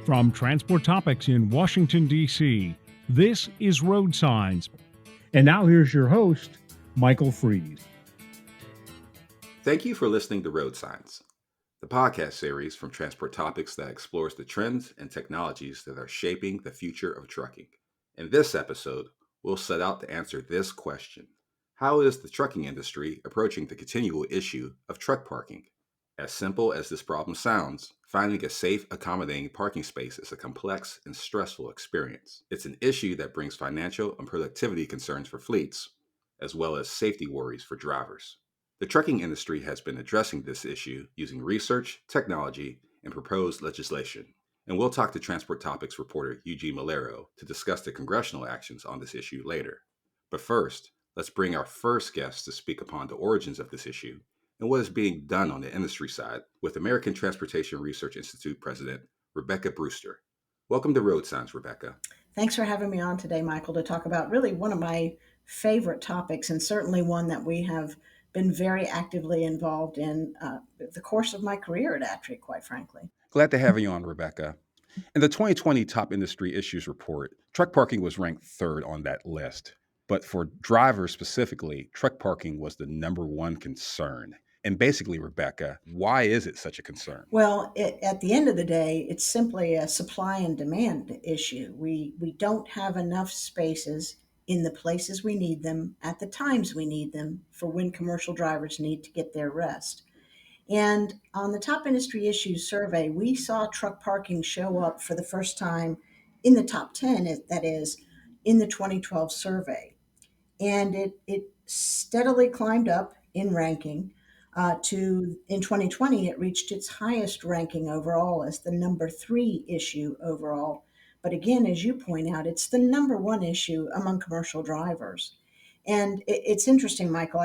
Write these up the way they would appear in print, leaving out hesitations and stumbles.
From Transport Topics in Washington, D.C., this is RoadSigns. And now here's your host, Michael Fries. Thank you for listening to RoadSigns, the podcast series from Transport Topics that explores the trends and technologies that are shaping the future of trucking. In this episode, we'll set out to answer this question. How is the trucking industry approaching the continual issue of truck parking? As simple as this problem sounds, finding a safe, accommodating parking space is a complex and stressful experience. It's an issue that brings financial and productivity concerns for fleets, as well as safety worries for drivers. The trucking industry has been addressing this issue using research, technology, and proposed legislation. And we'll talk to Transport Topics reporter Eugene Malero to discuss the congressional actions on this issue later. But first, let's bring our first guest to speak upon the origins of this issue and what is being done on the industry side with American Transportation Research Institute President Rebecca Brewster. Welcome to RoadSigns, Rebecca. Thanks for having me on today, Michael, to talk about really one of my favorite topics, and certainly one that we have been very actively involved in the course of my career at ATRI, quite frankly. Glad to have you on, Rebecca. In the 2020 Top Industry Issues report, truck parking was ranked third on that list. But for drivers specifically, truck parking was the number one concern. And basically, Rebecca, why is it such a concern? Well, at the end of the day, it's simply a supply and demand issue. We don't have enough spaces in the places we need them at the times we need them for when commercial drivers need to get their rest. And on the Top Industry Issues survey, we saw truck parking show up for the first time in the top 10, that is, in the 2012 survey. And it steadily climbed up in ranking in 2020, it reached its highest ranking overall as the number 3 issue overall. But again, as you point out, it's the number 1 issue among commercial drivers. And it's interesting, Michael.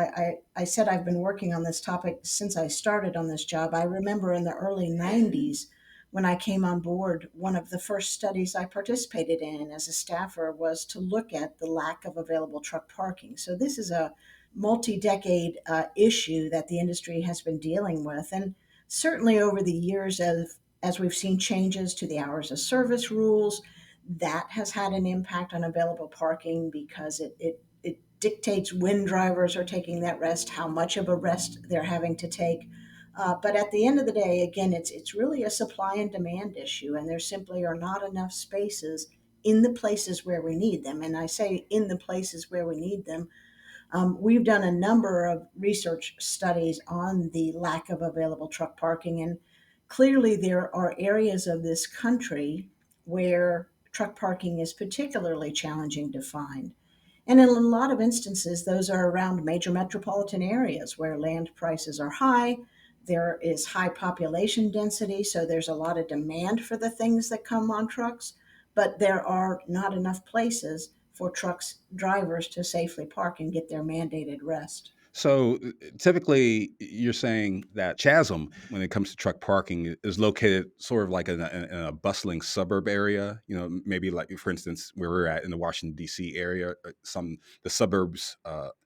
I said I've been working on this topic since I started on this job. I remember in the early 90s when I came on board, one of the first studies I participated in as a staffer was to look at the lack of available truck parking. So this is a multi-decade issue that the industry has been dealing with. And certainly over the years, as we've seen changes to the hours of service rules, that has had an impact on available parking because it dictates when drivers are taking that rest, how much of a rest they're having to take. But at the end of the day, again, it's really a supply and demand issue, and there simply are not enough spaces in the places where we need them. And I say in the places where we need them. We've done a number of research studies on the lack of available truck parking, and clearly there are areas of this country where truck parking is particularly challenging to find. And in a lot of instances, those are around major metropolitan areas where land prices are high, there is high population density, so there's a lot of demand for the things that come on trucks, but there are not enough places for trucks drivers to safely park and get their mandated rest. So typically you're saying that chasm, when it comes to truck parking, is located sort of like in a bustling suburb area, maybe like, for instance, where we're at in the Washington, D.C. area, the suburbs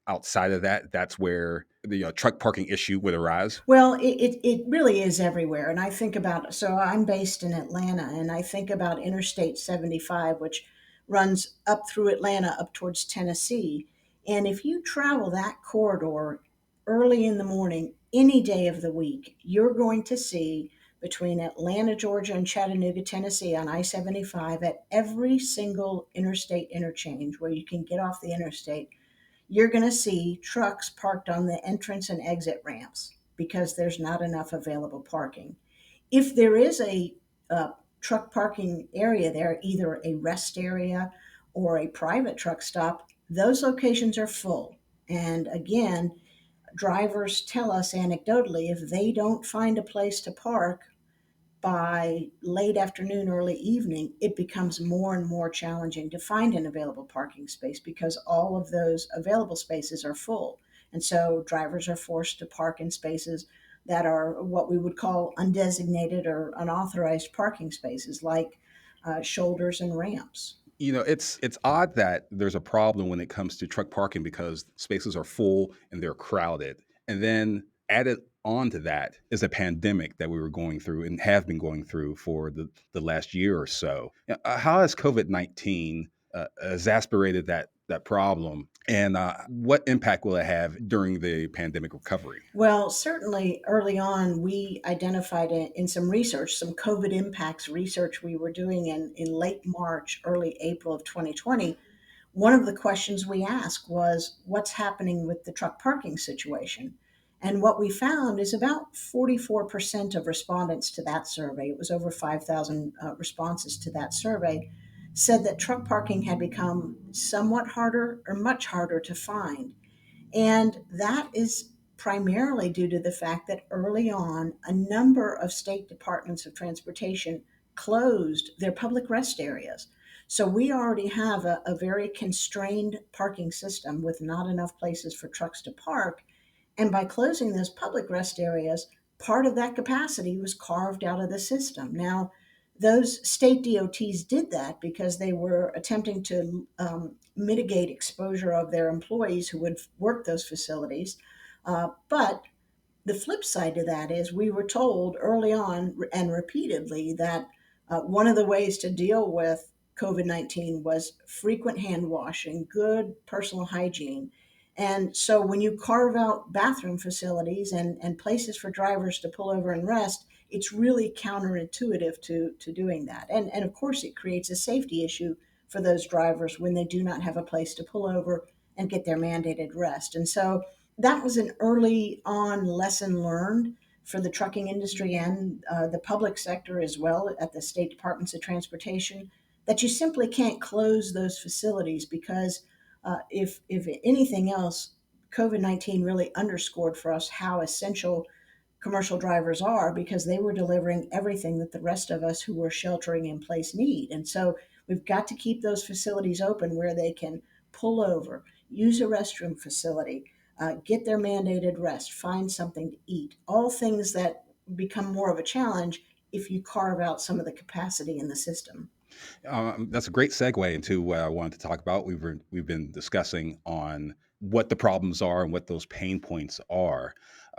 outside of that, that's where the truck parking issue would arise? Well, it really is everywhere. And I think so I'm based in Atlanta, and I think about Interstate 75, which runs up through Atlanta up towards Tennessee. And if you travel that corridor early in the morning, any day of the week, you're going to see between Atlanta, Georgia, and Chattanooga, Tennessee on I-75 at every single interstate interchange where you can get off the interstate, you're going to see trucks parked on the entrance and exit ramps because there's not enough available parking. If there is a truck parking area there, either a rest area or a private truck stop, those locations are full. And again, drivers tell us anecdotally, if they don't find a place to park by late afternoon, early evening, it becomes more and more challenging to find an available parking space because all of those available spaces are full. And so drivers are forced to park in spaces that are what we would call undesignated or unauthorized parking spaces, like shoulders and ramps. It's odd that there's a problem when it comes to truck parking because spaces are full and they're crowded. And then added on to that is a pandemic that we were going through and have been going through for the last year or so. How has COVID-19 exasperated that problem, and what impact will it have during the pandemic recovery? Well, certainly early on, we identified in some research, some COVID impacts research we were doing in late March, early April of 2020. One of the questions we asked was, what's happening with the truck parking situation? And what we found is about 44% of respondents to that survey, it was over 5,000 responses to that survey, said that truck parking had become somewhat harder or much harder to find. And that is primarily due to the fact that early on, a number of state departments of transportation closed their public rest areas. So we already have a very constrained parking system with not enough places for trucks to park. And by closing those public rest areas, part of that capacity was carved out of the system. Now, those state DOTs did that because they were attempting to mitigate exposure of their employees who would work those facilities. But the flip side to that is we were told early on and repeatedly that one of the ways to deal with COVID 19 was frequent hand washing, good personal hygiene. And so when you carve out bathroom facilities and places for drivers to pull over and rest, it's really counterintuitive to doing that. And of course, it creates a safety issue for those drivers when they do not have a place to pull over and get their mandated rest. And so that was an early on lesson learned for the trucking industry and the public sector as well at the state departments of transportation, that you simply can't close those facilities because if anything else, COVID-19 really underscored for us how essential commercial drivers are, because they were delivering everything that the rest of us who were sheltering in place need. And so we've got to keep those facilities open where they can pull over, use a restroom facility, get their mandated rest, find something to eat, all things that become more of a challenge if you carve out some of the capacity in the system. That's a great segue into what I wanted to talk about. We've been discussing on what the problems are and what those pain points are.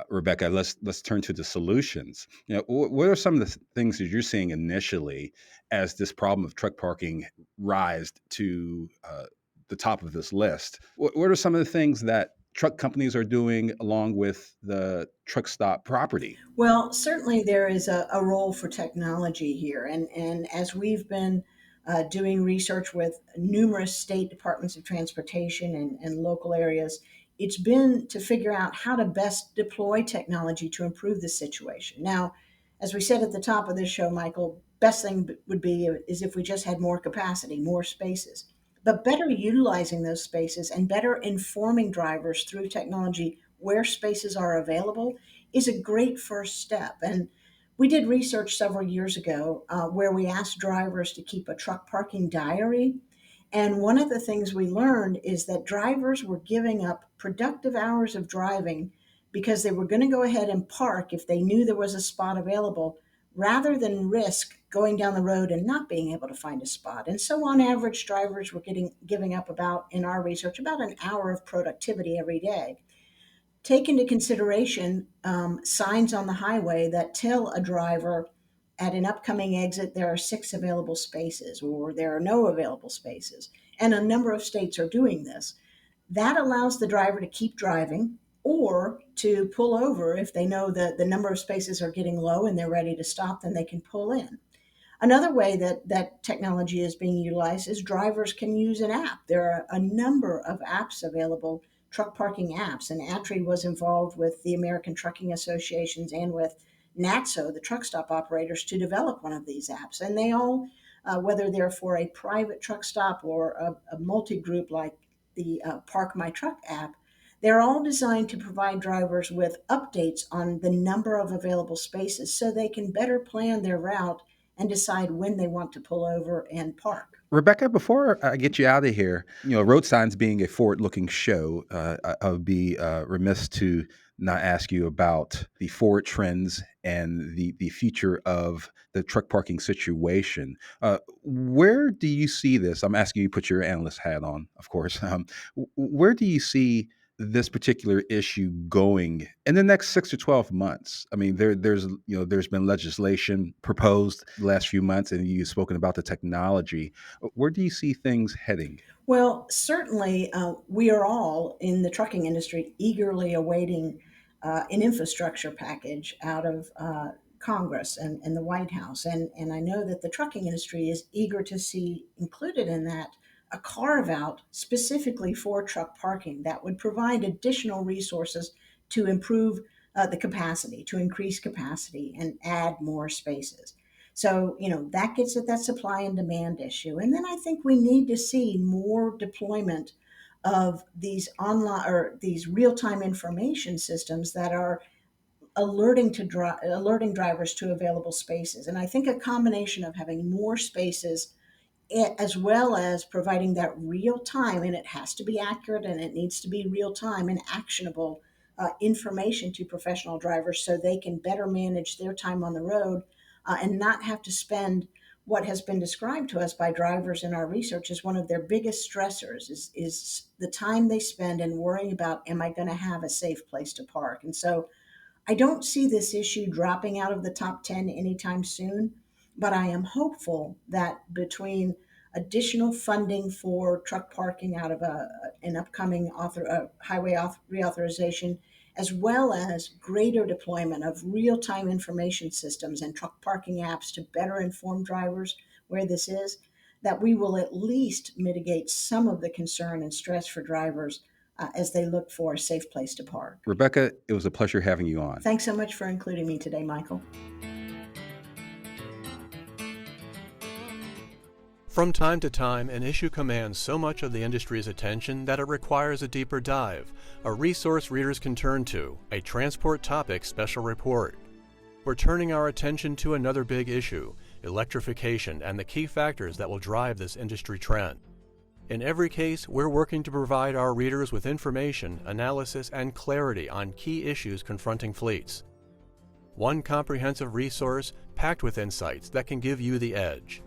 Rebecca, let's turn to the solutions. What are some of the things that you're seeing initially as this problem of truck parking rise to the top of this list? What are some of the things that truck companies are doing along with the truck stop property? Well, certainly there is a role for technology here. And as we've been doing research with numerous state departments of transportation and local areas, it's been to figure out how to best deploy technology to improve the situation. Now, as we said at the top of this show, Michael, best thing would be is if we just had more capacity, more spaces. But better utilizing those spaces and better informing drivers through technology where spaces are available is a great first step. And we did research several years ago where we asked drivers to keep a truck parking diary. And one of the things we learned is that drivers were giving up productive hours of driving because they were going to go ahead and park if they knew there was a spot available, rather than risk going down the road and not being able to find a spot. And so on average, drivers were giving up about, in our research, about an hour of productivity every day. Take into consideration signs on the highway that tell a driver at an upcoming exit there are 6 available spaces or there are no available spaces. And a number of states are doing this. That allows the driver to keep driving or to pull over if they know that the number of spaces are getting low and they're ready to stop, then they can pull in. Another way that technology is being utilized is drivers can use an app. There are a number of apps available, truck parking apps, and ATRI was involved with the American Trucking Associations and with NATSO, the truck stop operators, to develop one of these apps. And they all, whether they're for a private truck stop or a multi-group like the Park My Truck app, they're all designed to provide drivers with updates on the number of available spaces so they can better plan their route and decide when they want to pull over and park. Rebecca, before I get you out of here, Road Signs being a forward-looking show, I would be remiss to not ask you about the forward trends and the future of the truck parking situation. Where do you see this? I'm asking you to put your analyst hat on, of course. Where do you see this particular issue going in the next 6 to 12 months? I mean, there's been legislation proposed the last few months, and you've spoken about the technology. Where do you see things heading? Well, certainly, we are all in the trucking industry eagerly awaiting an infrastructure package out of Congress and the White House. And I know that the trucking industry is eager to see included in that a carve out specifically for truck parking that would provide additional resources to improve the capacity, to increase capacity and add more spaces. So, that gets at that supply and demand issue. And then I think we need to see more deployment of these online or these real-time information systems that are alerting drivers to available spaces. And I think a combination of having more spaces as well as providing that real time, and it has to be accurate and it needs to be real time and actionable information to professional drivers so they can better manage their time on the road and not have to spend what has been described to us by drivers in our research as one of their biggest stressors is the time they spend in worrying about, am I going to have a safe place to park? And so I don't see this issue dropping out of the top 10 anytime soon, but I am hopeful that between additional funding for truck parking out of an upcoming highway reauthorization, as well as greater deployment of real time information systems and truck parking apps to better inform drivers where this is, that we will at least mitigate some of the concern and stress for drivers as they look for a safe place to park. Rebecca, it was a pleasure having you on. Thanks so much for including me today, Michael. From time to time, an issue commands so much of the industry's attention that it requires a deeper dive, a resource readers can turn to, a Transport Topics special report. We're turning our attention to another big issue, electrification and the key factors that will drive this industry trend. In every case, we're working to provide our readers with information, analysis, and clarity on key issues confronting fleets. One comprehensive resource packed with insights that can give you the edge.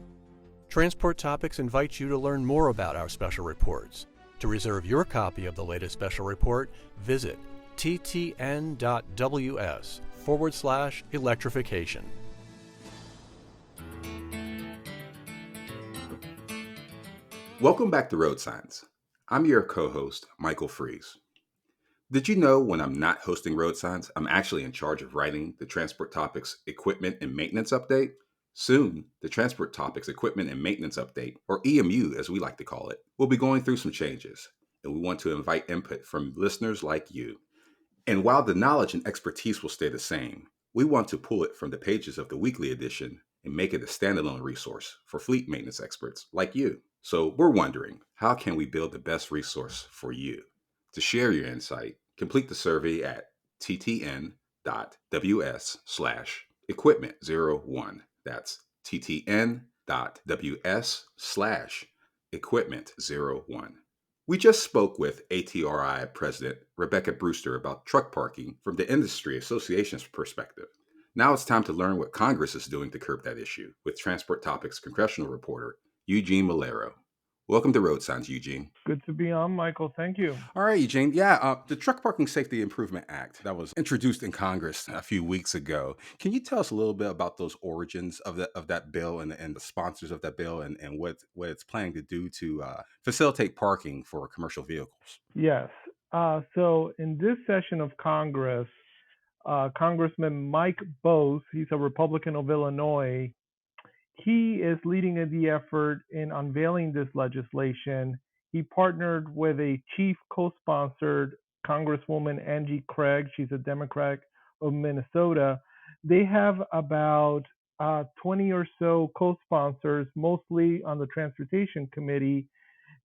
Transport Topics invites you to learn more about our special reports. To reserve your copy of the latest special report, visit ttn.ws/electrification. Welcome back to Road Signs. I'm your co-host, Michael Fries. Did you know when I'm not hosting Road Signs, I'm actually in charge of writing the Transport Topics Equipment and Maintenance Update? Soon, the Transport Topics Equipment and Maintenance Update, or EMU as we like to call it, will be going through some changes, and we want to invite input from listeners like you. And while the knowledge and expertise will stay the same, we want to pull it from the pages of the weekly edition and make it a standalone resource for fleet maintenance experts like you. So we're wondering, how can we build the best resource for you? To share your insight, complete the survey at ttn.ws/equipment01. That's ttn.ws/equipment01. We just spoke with ATRI President Rebecca Brewster about truck parking from the industry association's perspective. Now it's time to learn what Congress is doing to curb that issue with Transport Topics congressional reporter Eugene Malero. Welcome to Road Signs, Eugene. Good to be on, Michael. Thank you. All right, Eugene. Yeah, the Truck Parking Safety Improvement Act that was introduced in Congress a few weeks ago. Can you tell us a little bit about those origins of that bill and the sponsors of that bill and what it's planning to do to facilitate parking for commercial vehicles? Yes. So in this session of Congress, Congressman Mike Bose, he's a Republican of Illinois, he is leading the effort in unveiling this legislation. He partnered with a chief co-sponsored Congresswoman Angie Craig. She's a Democrat of Minnesota. They have about 20 or so co-sponsors, mostly on the Transportation Committee.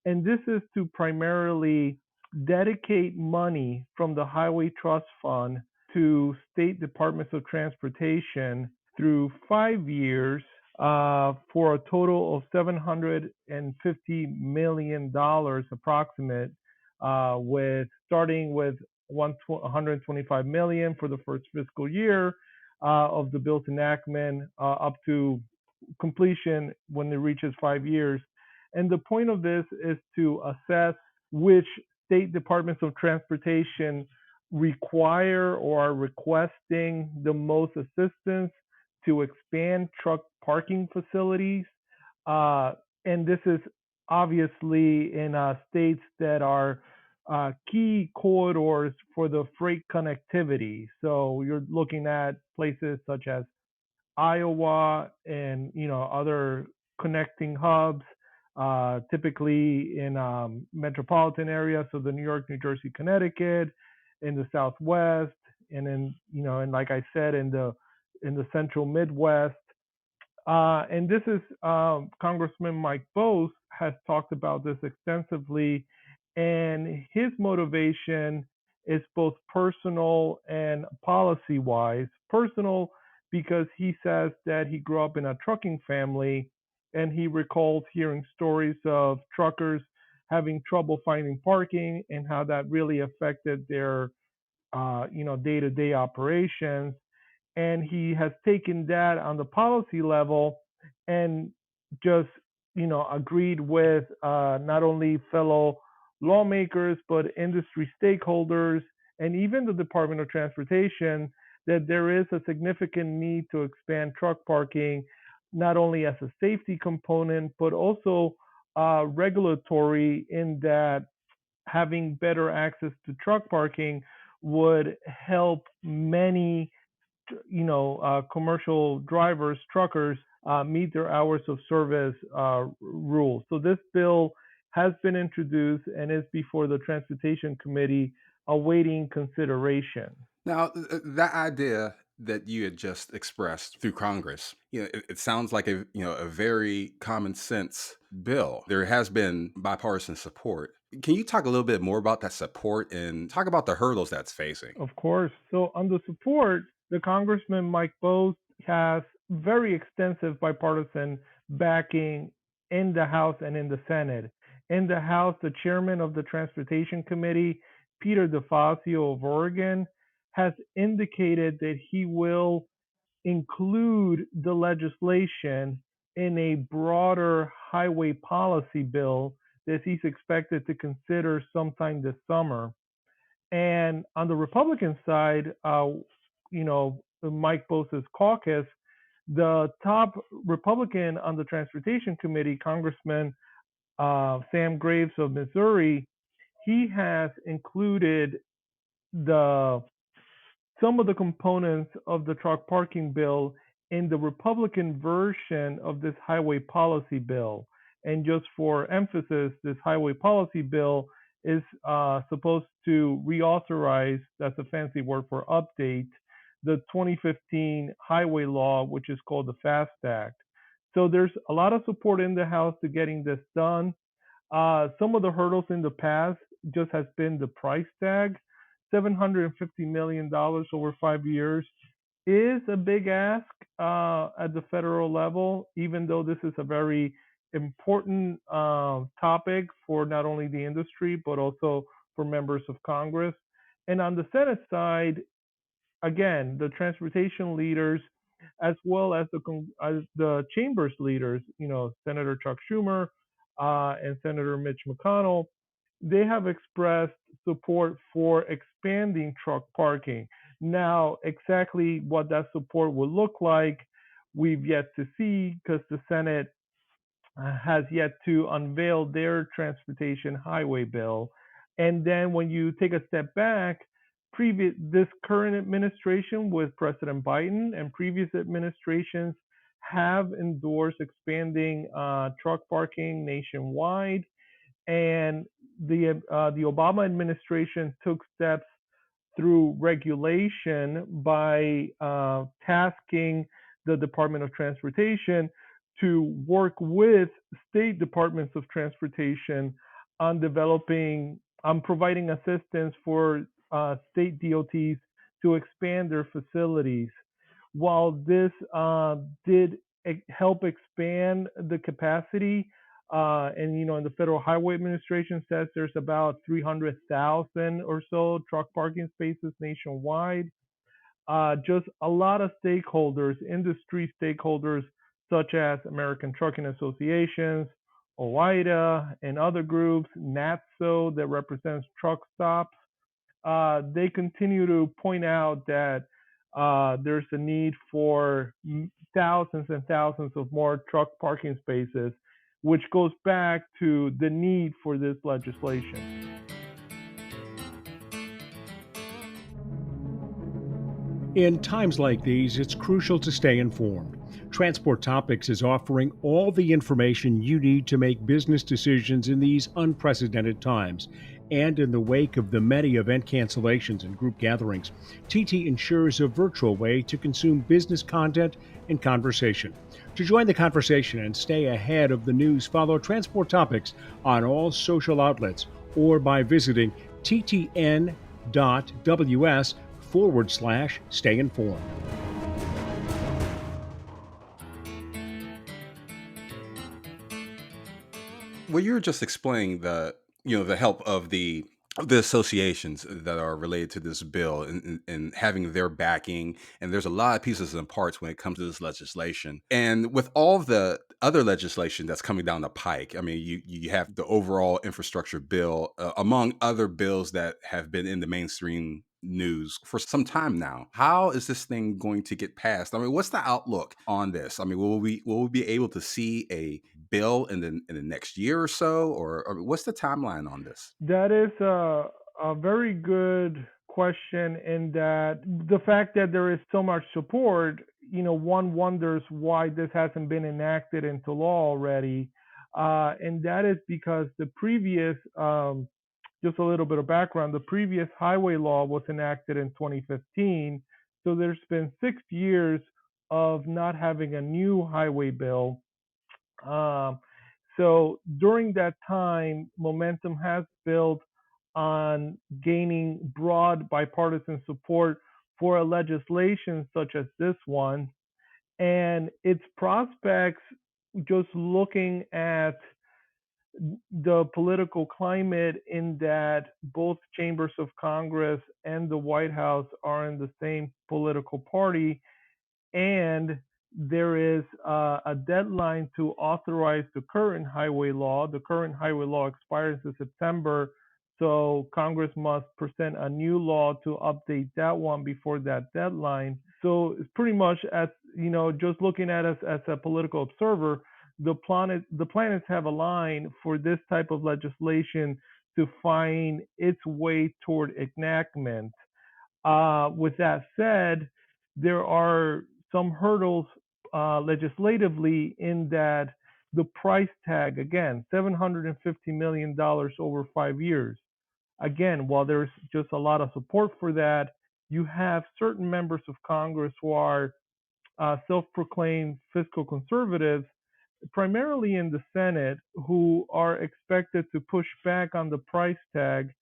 And this is to primarily dedicate money from the Highway Trust Fund to state departments of transportation through 5 years for a total of $750 million approximate, with starting with $125 million for the first fiscal year of the bill's enactment up to completion when it reaches 5 years. And the point of this is to assess which state departments of transportation require or are requesting the most assistance to expand truck parking facilities. Uh, and this is obviously in states that are key corridors for the freight connectivity. So you're looking at places such as Iowa and other connecting hubs, typically in metropolitan areas, so the New York, New Jersey, Connecticut, in the Southwest, and then and like I said, in the Central Midwest. And this is Congressman Mike Bose has talked about this extensively, and his motivation is both personal and policy wise. Personal because he says that he grew up in a trucking family, and he recalls hearing stories of truckers having trouble finding parking and how that really affected their day-to-day operations. And he has taken that on the policy level and just agreed with not only fellow lawmakers but industry stakeholders and even the Department of Transportation that there is a significant need to expand truck parking, not only as a safety component but also regulatory, in that having better access to truck parking would help many commercial drivers, truckers, meet their hours of service rules. So this bill has been introduced and is before the Transportation Committee awaiting consideration. Now, that idea that you had just expressed through Congress, it sounds like a very common sense bill. There has been bipartisan support. Can you talk a little bit more about that support and talk about the hurdles that's facing? Of course. So on the support, the Congressman Mike Bose has very extensive bipartisan backing in the House and in the Senate. In the House, the chairman of the Transportation Committee, Peter DeFazio of Oregon, has indicated that he will include the legislation in a broader highway policy bill that he's expected to consider sometime this summer. And on the Republican side, Mike Bose's caucus, the top Republican on the Transportation Committee, Congressman Sam Graves of Missouri, he has included the some of the components of the truck parking bill in the Republican version of this highway policy bill. And just for emphasis, this highway policy bill is supposed to reauthorize, that's a fancy word for update, the 2015 highway law, which is called the FAST Act. So there's a lot of support in the House to getting this done. Some of the hurdles in the past just has been the price tag. $750 million over 5 years is a big ask at the federal level, even though this is a very important topic for not only the industry, but also for members of Congress. And on the Senate side, again, the transportation leaders, as well as the chamber's leaders, Senator Chuck Schumer and Senator Mitch McConnell, they have expressed support for expanding truck parking. Now, exactly what that support will look like, we've yet to see, because the Senate has yet to unveil their transportation highway bill. And then when you take a step back, this current administration with President Biden and previous administrations have endorsed expanding truck parking nationwide. And the Obama administration took steps through regulation by tasking the Department of Transportation to work with state departments of transportation on providing assistance for state DOTs to expand their facilities. While this did help expand the capacity, and the Federal Highway Administration says there's about 300,000 or so truck parking spaces nationwide. Just a lot of stakeholders, industry stakeholders, such as American Trucking Associations, OIDA and other groups, NATSO that represents truck stops, they continue to point out that there's a need for thousands and thousands of more truck parking spaces, which goes back to the need for this legislation. In times like these, it's crucial to stay informed. Transport Topics is offering all the information you need to make business decisions in these unprecedented times. And in the wake of the many event cancellations and group gatherings, TT ensures a virtual way to consume business content and conversation. To join the conversation and stay ahead of the news, follow Transport Topics on all social outlets or by visiting ttn.ws/stay informed. Well, you were just explaining the help of the associations that are related to this bill and having their backing. And there's a lot of pieces and parts when it comes to this legislation. And with all the other legislation that's coming down the pike, I mean, you have the overall infrastructure bill, among other bills that have been in the mainstream news for some time now. How is this thing going to get passed? I mean, what's the outlook on this? I mean, will we be able to see a bill in the next year or so, or what's the timeline on this? That is a very good question, in that the fact that there is so much support, one wonders why this hasn't been enacted into law already. And that is because the previous, just a little bit of background, the previous highway law was enacted in 2015. So there's been 6 years of not having a new highway bill. Um, so during that time, momentum has built on gaining broad bipartisan support for a legislation such as this one, and its prospects, just looking at the political climate, in that both chambers of Congress and the White House are in the same political party, and there is a deadline to authorize the current highway law. The current highway law expires in September, so Congress must present a new law to update that one before that deadline. So it's pretty much, as just looking at us as a political observer, the planets have aligned for this type of legislation to find its way toward enactment. With that said, there are some hurdles legislatively, in that the price tag, again, $750 million over 5 years. Again, while there's just a lot of support for that, you have certain members of Congress who are self-proclaimed fiscal conservatives, primarily in the Senate, who are expected to push back on the price tag.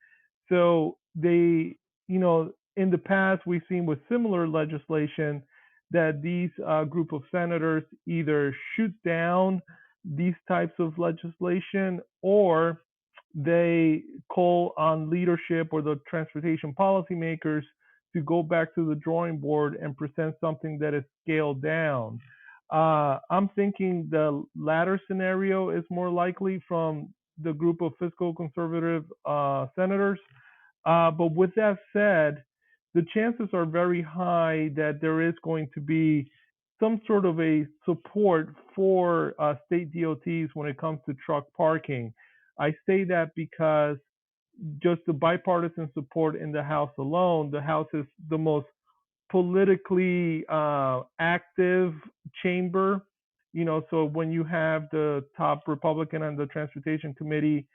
So they, in the past, we've seen with similar legislation that these group of senators either shoot down these types of legislation, or they call on leadership or the transportation policymakers to go back to the drawing board and present something that is scaled down. I'm thinking the latter scenario is more likely from the group of fiscal conservative senators. But with that said, the chances are very high that there is going to be some sort of a support for state DOTs when it comes to truck parking. I say that because just the bipartisan support in the House alone, the House is the most politically active chamber. So when you have the top Republican on the Transportation Committee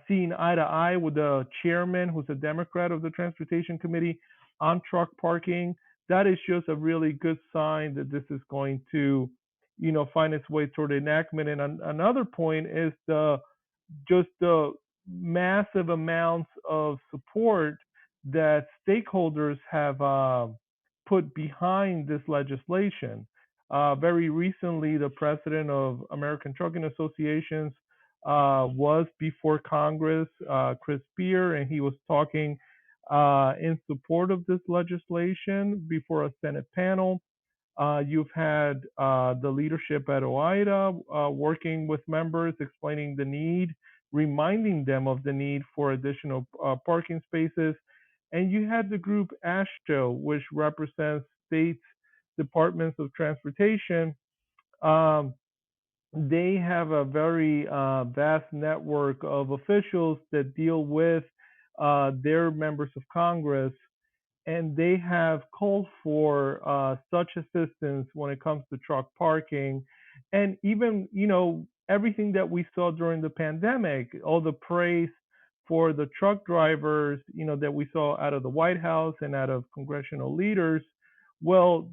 seeing eye to eye with the chairman, who's a Democrat of the Transportation Committee, on truck parking, that is just a really good sign that this is going to, find its way toward enactment. And another point is the massive amounts of support that stakeholders have put behind this legislation. Very recently, the president of American Trucking Associations was before Congress, Chris Spear, and he was talking in support of this legislation before a Senate panel. You've had the leadership at OIDA working with members, explaining the need, reminding them of the need for additional parking spaces. And you had the group ASHTO, which represents states' departments of transportation. Um, they have a very vast network of officials that deal with their members of Congress, and they have called for such assistance when it comes to truck parking, and even everything that we saw during the pandemic, all the praise for the truck drivers, that we saw out of the White House and out of congressional leaders. Well,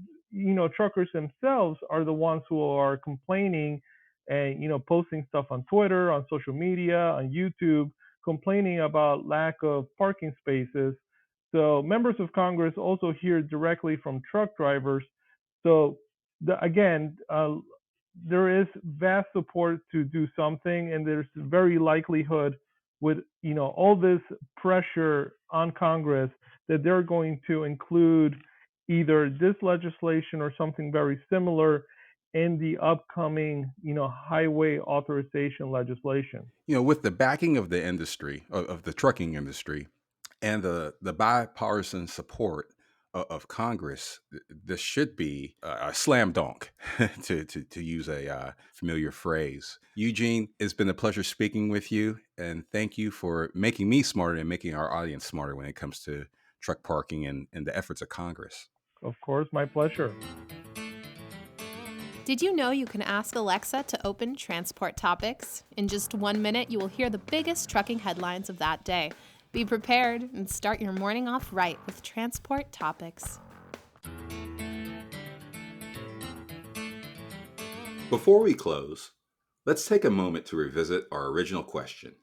truckers themselves are the ones who are complaining and posting stuff on Twitter, on social media, on YouTube, complaining about lack of parking spaces. So members of Congress also hear directly from truck drivers. So again, there is vast support to do something, and there's very likelihood with all this pressure on Congress that they're going to include either this legislation or something very similar in the upcoming highway authorization legislation. With the backing of the industry, of the trucking industry, and the bipartisan support of Congress, this should be a slam dunk, to use a familiar phrase. Eugene, it's been a pleasure speaking with you, and thank you for making me smarter and making our audience smarter when it comes to truck parking and the efforts of Congress. Of course, my pleasure. Did you know you can ask Alexa to open Transport Topics? In just 1 minute, you will hear the biggest trucking headlines of that day. Be prepared and start your morning off right with Transport Topics. Before we close, let's take a moment to revisit our original question.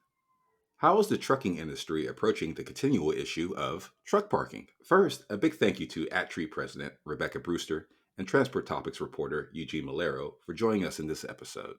How is the trucking industry approaching the continual issue of truck parking? First, a big thank you to @Tree President Rebecca Brewster and Transport Topics reporter Eugene Malero for joining us in this episode.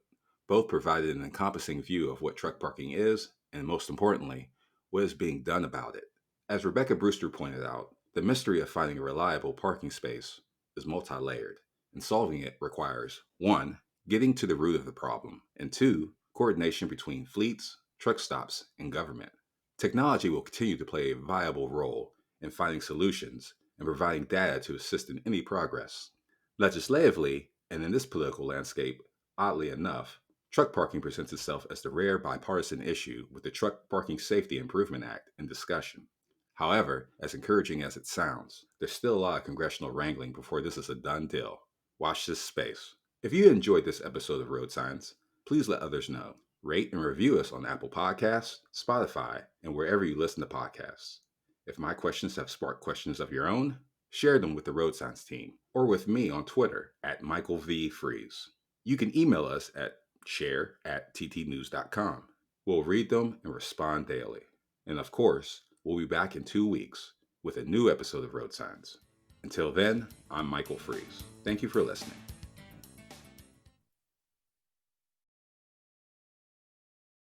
Both provided an encompassing view of what truck parking is, and most importantly, what is being done about it. As Rebecca Brewster pointed out, the mystery of finding a reliable parking space is multi-layered, and solving it requires 1. Getting to the root of the problem, and 2. Coordination between fleets, truck stops, and government. Technology will continue to play a viable role in finding solutions and providing data to assist in any progress. Legislatively, and in this political landscape, oddly enough, truck parking presents itself as the rare bipartisan issue with the Truck Parking Safety Improvement Act in discussion. However, as encouraging as it sounds, there's still a lot of congressional wrangling before this is a done deal. Watch this space. If you enjoyed this episode of Road Signs, please let others know. Rate and review us on Apple Podcasts, Spotify, and wherever you listen to podcasts. If my questions have sparked questions of your own, share them with the Road Signs team or with me on Twitter @MichaelV.Freeze. You can email us at share@ttnews.com. We'll read them and respond daily. And of course, we'll be back in 2 weeks with a new episode of Road Signs. Until then, I'm Michael Freeze. Thank you for listening.